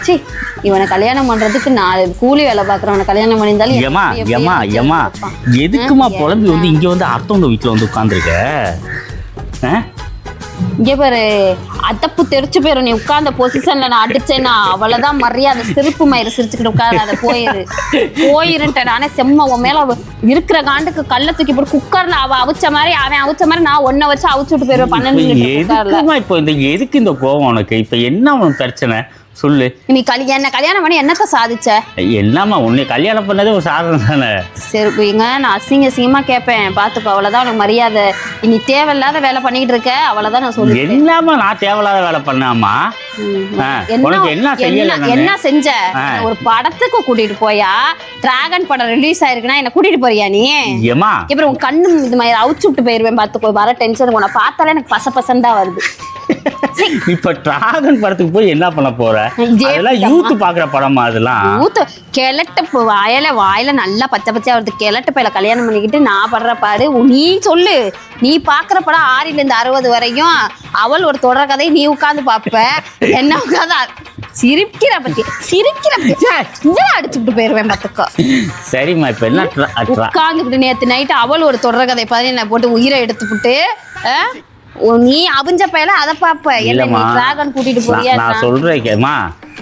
C இவனை கல்யாணம் பண்றதுக்கு 4 கூலி வேலை பாக்குறவனை கல்யாணம் பண்ணியிருந்தாலும் எதுக்குமா புலம்பி வந்து இங்க வந்து அடுத்தவங்க வீட்டுல வந்து உட்காந்துருக்க? இங்கே பாரு அத்தப்பு தெரிச்சு போயிடும். நீ உட்கார்ந்த பொசிஷன்ல நான் அடிச்சேன்னா அவ்வளவுதான் மரியாதை. சிரிப்பு மயிறு சிரிச்சுக்கிட்டு உட்காரு. அதை போயிருன்ட்ட நானே செம்ம உன் மேல இருக்கிற காண்டுக்கு கல்ல தூக்கி போட்டு குக்கர்ல அவிச்ச மாதிரி அவன் அவிச்ச மாதிரி நான் ஒன்ன வச்சு அவிச்சு விட்டு போயிருவேன். 12 இப்போ எதுக்கு இந்த கோவம் உனக்கு? இப்ப என்ன உனக்கு பிரச்சனை சொல்லு. நீ கல்யாணம் பண்ணி என்னத்த சாதிச்ச? என்னம்மா உன்னை கல்யாணம் பண்ணதே ஒரு சாதனை தானே. சரிங்க நான் அசிங்கமா கேட்பேன் பாத்துக்கோ. அவ்வளவுதான் உனக்கு மரியாதை. நீ தேவையில்லாத வேலை பண்ணிக்கிட்டு இருக்க. அவ்வளவுதான் நான் சொல்லுவேன். என்னம்மா நான் தேவையில்லாத வேலை பண்ணாமா? என்ன செஞ்ச? ஒரு படத்துக்கு கூட்டிட்டு போயா? டிராகன் படம் ரிலீஸ் ஆயிருக்குன்னா என்ன கூட்டிட்டு போறியா நீ? இப்ப உன் கண்ணு இது மாதிரி அவுச்சு விட்டு போயிருவேன் பாத்துக்கோ. வர டென்ஷன் உன பார்த்தாலே எனக்கு பசப்பசன் தான் வருது. இப்ப டிராகன் படத்துக்கு போய் என்ன பண்ண போற? அதெல்லாம் யூத் பாக்குற படமா? அதெல்லாம் யூத் கிழட்டு வாயில நல்லா பச்சை பச்சையா வருது. கிழட்டு பையில கல்யாணம் பண்ணிக்கிட்டு நான் படுற பாடு நீ சொல்லு. நீ பாக்குற படம் 6 இருந்து 60 வரையும் அவள் ஒரு தொடர் கதை நீ உட்காந்து பாப்ப. என்ன உட்காந்து சிரிக்கிற பத்தி அடிச்சுட்டு போயிருவேன் பாத்துக்கோ. சரிம்மா இப்ப என்ன உட்காந்துக்கிட்டு நேத்து நைட்டு அவள் ஒரு தொடர் கதை பதின போட்டு உயிரை எடுத்துக்கிட்டு நீ அவிஞ்ச பையல அதை பாப்ப. டிராகன் கூட்டிட்டு போறியா? நான் சொல்றேன்மா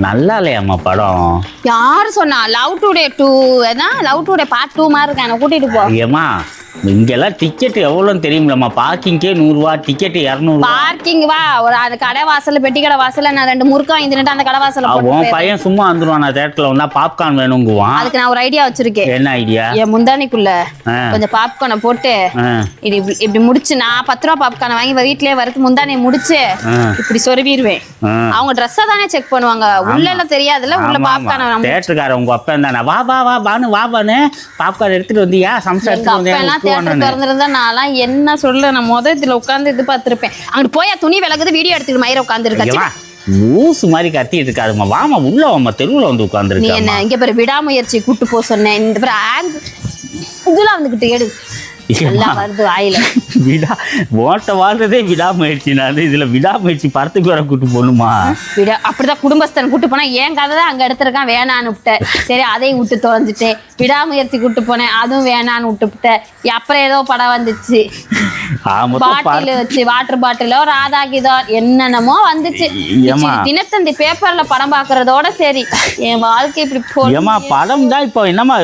நல்லா இல்லையாம்மா படம்? யாரு சொன்னா? Love today 2 love today part 2 மாதிரி இருக்கான கூட்டிட்டு போ. ஏமா இங்கெல்லாம் டிக்கெட் எவ்வளோன்னு தெரியுமில்லம்மா? பார்க்கிங்கே 100 ரூபா, டிக்கெட் 200. பார்க்கிங் வா ஒரு அந்த கடை வாசல் பெட்டி கடை வாசல்ல நான் 2 முறுக்கா வாங்கிட்டு அந்த கடை வாசல்ல உன் பையன் சும்மா வந்துருவான். நான் தேட்டர்ல வந்தா பாப்கார்ன் வேணுங்குவான். அதுக்கு நான் ஒரு ஐடியா வச்சிருக்கேன். என்ன ஐடியா? என் முந்தானிக்குள்ள கொஞ்சம் பாப்கார்னை போட்டு இது இப்படி முடிச்சு நான் 10 ரூபா பாப்கார்னை வாங்கி வீட்லயே வறுத்து முந்தானியை முடிச்சு இப்படி சொருவிடுவேன். அவங்க ட்ரெஸ்ஸை தானே செக் பண்ணுவாங்க. உள்ள எல்லாம் தெரியாதுல்ல. உள்ள பாப்கார்ன் தேட்டருக்கார உங்க அப்பா தானே வா வா வா பானு வா பானு பாப்கார்ன் எடுத்துட்டு வந்தியா? சம்சாரத்துக்கு தியேட்டர் திறந்திருந்தா நான் என்ன சொல்ல நான் இதுல உட்கார்ந்து இது பார்த்திருப்பேன். அங்கிட்டு போயா துணி விலகுது வீடியோ எடுத்துட்டு மயிர உட்கார்ந்துருக்கா. லூசு மாதிரி கத்திட்டு இருக்காதுமா. வாமா உள்ள வாமா தெருவுல வந்து உட்கார்ந்துருக்க. நீ என்ன இங்க பாரு விடாமுயற்சி கூட்டு போ சொன்னேன். இந்த பாரு இதெல்லாம் வந்துகிட்டு எடு வருது வாயில. ஓட்ட வாழ்றதே விடாமுயற்சி. நான் இதுல விடாமுயற்சி படத்துக்கு வர கூட்டு போகணுமா? அப்படிதான் குடும்பஸ்தன் கூட்டு போனா என் கதை தான் அங்க எடுத்திருக்கான் வேணான்னு விட்டேன். சரி அதையும் விட்டு தொலைஞ்சிட்டேன். விடாமுயற்சி கூட்டு போனேன் அதுவும் வேணான்னு விட்டுவிட்டேன். அப்புறம் ஏதோ படம் வந்துச்சு பாட்டில் வச்சு வாட்டர் பாட்டிலோ ராதா கீதோ என்னென்னமோ வந்துச்சு. தினத்தந்தி பேப்பர்ல படம் பாக்குறதோட சரி என் வாழ்க்கை இப்படி போமா. படம் தான் இப்போ என்னமா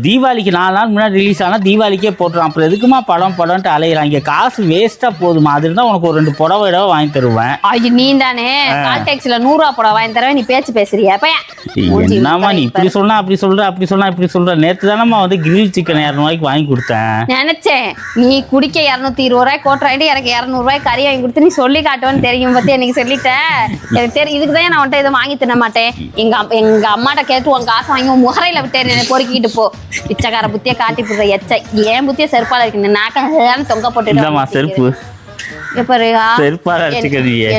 தீபாவளிக்கு 4 நாள் முன்னாடி ரிலீஸ் ஆனா தீபாவளிக்கே போட்டுரும். அப்புறம் எதுக்குமா படம் படம்ட்டு அலையிறாங்க? காசு வேஸ்டா போதுமா? அது இருந்தா உனக்கு ஒரு 2 புடவை வாங்கி தருவேன். நீ தானே கால் டாக்ஸில 100 ரூபா புடவை வாங்கி தரவே. நீ பேச்சு பேசுறியா? என்னமா நீ இப்படி சொன்னா அப்படி சொல்ற அப்படி சொன்னா இப்படி சொல்ற. நேத்து தானம்மா வந்து கிரில் சிக்கன் 200 ரூபாய்க்கு வாங்கி கொடுத்தேன். நினைச்சேன் நீ குடிக்க 220 ரூபாய் கோட்டராயிட்டு எனக்கு 200 ரூபாய் கறி வாங்கி கொடுத்து நீ சொல்லி காட்டுவேன்னு தெரியும். பத்தி எனக்கு சொல்லிட்டேன். எனக்கு தெரியும். இதுக்குதான் நான் வந்துட்டு இதை வாங்கி தின்ன மாட்டேன். எங்க அம்மாட்ட கேட்டு உன் காசு வாங்கி உன் முகரையில விட்டு என்னை பொறுக்கிட்டு போ. பிச்சைக்கார புத்திய காட்டி போடுற எச்ச ஏன் புத்திய செருப்பால இருக்கு. நாக்க தொங்க போட்டு செருப்பு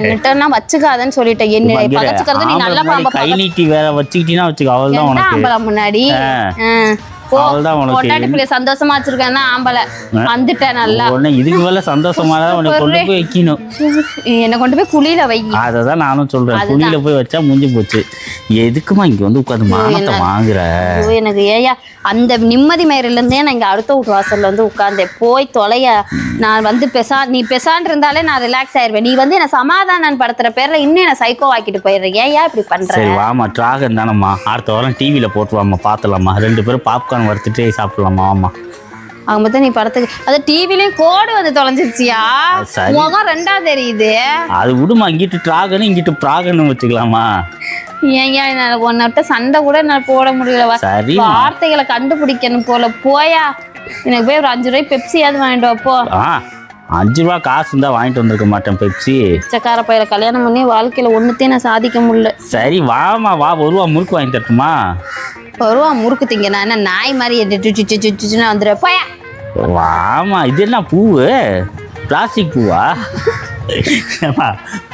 என்னட்டா வச்சுக்காதன்னு சொல்லிட்டேன். என்ன பகச்சுக்கிறது நீ நல்லா பாம்பா கை நீட்டி வேற வச்சுக்கிட்டீங்கன்னா வச்சுக்க. அவள்தான் உனக்கு முன்னாடி சந்தோஷமா வச்சிருக்கேன் ஆம்பளை வந்துட்டேன் நல்லா. இதுக்கு மேல சந்தோஷமா கொண்டு போய் வைக்கணும். என்ன கொண்டு போய் குழியில வை. அததான் நானும் சொல்றேன். குழியில போய் வச்சா முடிஞ்சு போச்சு. எதுக்குமா இங்க வந்து உட்காந்து மானத்தை வாங்குற? எனக்கு ஏயா அந்த நிம்மதி மயிரில இருந்தே நான் இங்க அடுத்த வீட்டு வாசல்ல வந்து உட்கார்ந்தேன். போய் தொலைய. நான் வந்து நீ பெசான் இருந்தாலே நான் ரிலாக்ஸ் ஆயிருவேன். நீ வந்து என்ன சமாதானம் படுத்துற பேர்ல இன்னும் என்ன சைக்கோ ஆக்கிட்டு போயிடுறேன். ஏயா இப்படி பண்ற? சரி வாமா டிராகன் தானம்மா அடுத்த வாரம் டிவில போட்டுவாமா பாத்துலாமா. 2 பேரும் பாப்கார்ன் வறுத்துட்டே சாப்பிடலாமா? ஆமா அவங்க பார்த்தா நீ படத்துக்கு அது டிவிலையும் கோடு வந்து தொலைஞ்சிருச்சியா? முகம் 2ஆ தெரியுது. அது விடுமா. இங்கிட்டு டிராகன் இங்கிட்டு பிராகன் வச்சுக்கலாமா? ஏன் என்னால ஒன்ன சண்டை கூட என்னால போட முடியல. வார்த்தைகளை கண்டுபிடிக்கணும் போல. போயா எனக்கு போய் ஒரு 5 ரூபாய் பெப்சியாவது வாங்கிட்டு வாப்போ. 5 ரூபா காசு இருந்தா வாங்கிட்டு வந்திருக்க மாட்டேன் பெப்சி. பிச்சைக்கார பையல கல்யாணம் பண்ணி வாழ்க்கையில ஒண்ணுத்தையும் நான் சாதிக்க முடியல. சரி வாமா வா 1 ரூபா முறுக்கு வாங்கி தரட்டுமா? 1 ரூபா முறுக்கு திங்க நான் என்ன நாய் மாதிரி வந்துடுறேன். போயா வாமா. இது என்ன பூவு? பிளாஸ்டிக் பூவா?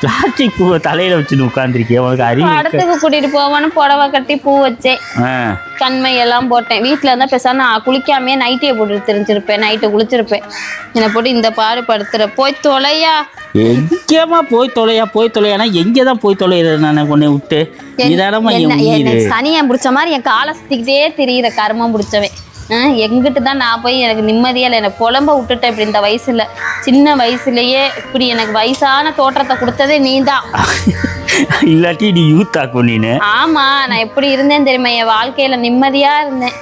பிளாஸ்டிக் பூவை தலையில வச்சுட்டு உட்காந்துருக்கேன். உனக்கு அறிவு படத்துக்கு கூட்டிட்டு போவான்னு புடவை கட்டி பூ வச்சேன், கண்மை எல்லாம் போட்டேன். வீட்டுல இருந்தா பேசாம நான் குளிக்காமே நைட்டியை போட்டு தெரிஞ்சிருப்பேன், நைட்டு குளிச்சிருப்பேன். என்னை போட்டு இந்த பாடு படுத்துற. போய் தொலையா. எங்கேமா போய் தொலையானா எங்கேதான் போய் தொலைகிறது? நான் உன்னை விட்டு இதானமா சனியை பிடிச்ச மாதிரி என் காலை சுத்திக்கிட்டே தெரியுற கர்மம் பிடிச்சவன். எங்கிட்டு தான் நான் போய் எனக்கு நிம்மதியா இல்லை, எனக்கு புலம்ப விட்டுட்டேன். இப்படி இந்த வயசுல, சின்ன வயசுலயே இப்படி எனக்கு வயசான தோற்றத்தை கொடுத்ததே நீ தான். இல்லாட்டி நீ யூத் ஆக்கும் நீனு. ஆமா, நான் எப்படி இருந்தேன் தெரியுமா? என் வாழ்க்கையில நிம்மதியா இருந்தேன்.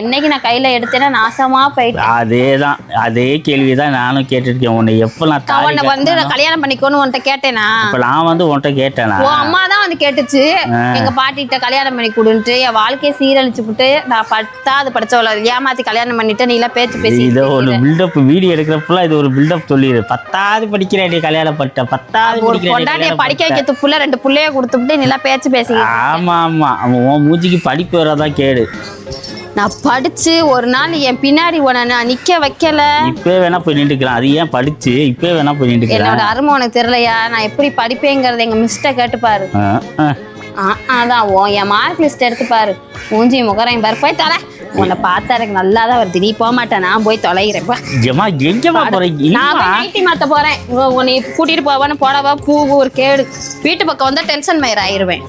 என்னைக்கு நான் கையில எடுத்தேன்னா நாசமா போயிட்டேன். அதே கேள்விதான் நானும் கேட்டுருக்கேன். உன்னை எப்ப நான் வந்து கல்யாணம் பண்ணிக்கோன்னு உன்கிட்ட கேட்டேனா? இப்ப நான் வந்து உன்கிட்ட கேட்டேனா? உன் அம்மா தான் வந்து கேட்டுச்சு, எங்க பாட்டிகிட்ட கல்யாணம் பண்ணி கொடுன்ட்டு. என் வாழ்க்கையை சீரழிச்சு விட்டு நான் 10வது படிச்சவள ஏமாத்தி கல்யாணம் பண்ணிட்டு நீ எல்லாம் பேச்சு பேசி இதை ஒரு பில்டப் வீடியோ எடுக்கிறப்பெல்லாம் இது ஒரு பில்டப் சொல்லிடு. 10வது படிக்கிறேன் கல்யாணம் பண்ணிட்டேன், 10வது படிக்கிறேன், படிக்க வைக்க புள்ள 2 புள்ளைய கொடுத்துட்டு நீ எல்லாம் பேச்சு பேசி. ஆமா உன் மூஞ்சிக்கு படிப்பு வரதான் கேடு. நான் படிச்சு ஒரு நாள் என் பின்னாடி உன நான் நிக்க வைக்கல. இப்பவே வேணா போய் நின்றுக்கலாம். அது ஏன் படிச்சு இப்பவே வேணா போய் நின்றுக்கலாம். என்னோட அருமை உனக்கு தெரியலையா? நான் எப்படி படிப்பேங்கிறத எங்க மிஸ்ட கேட்டு பாரு. அதான் என் மார்க் லிஸ்ட் எடுத்து பாரு, மூஞ்சி முகரையும் பாரு. போய் தர, உன்னை பார்த்தா எனக்கு நல்லா தான் வருது. நீ போக மாட்டேன், நான் போய் தொலைகிறேன். நான் நைட்டி மாத்த போறேன். உன்னை கூட்டிட்டு போவான்னு போடவா பூ ஒரு கேடு. வீட்டு பக்கம் வந்தா டென்ஷன் மயிர் ஆயிருவேன்.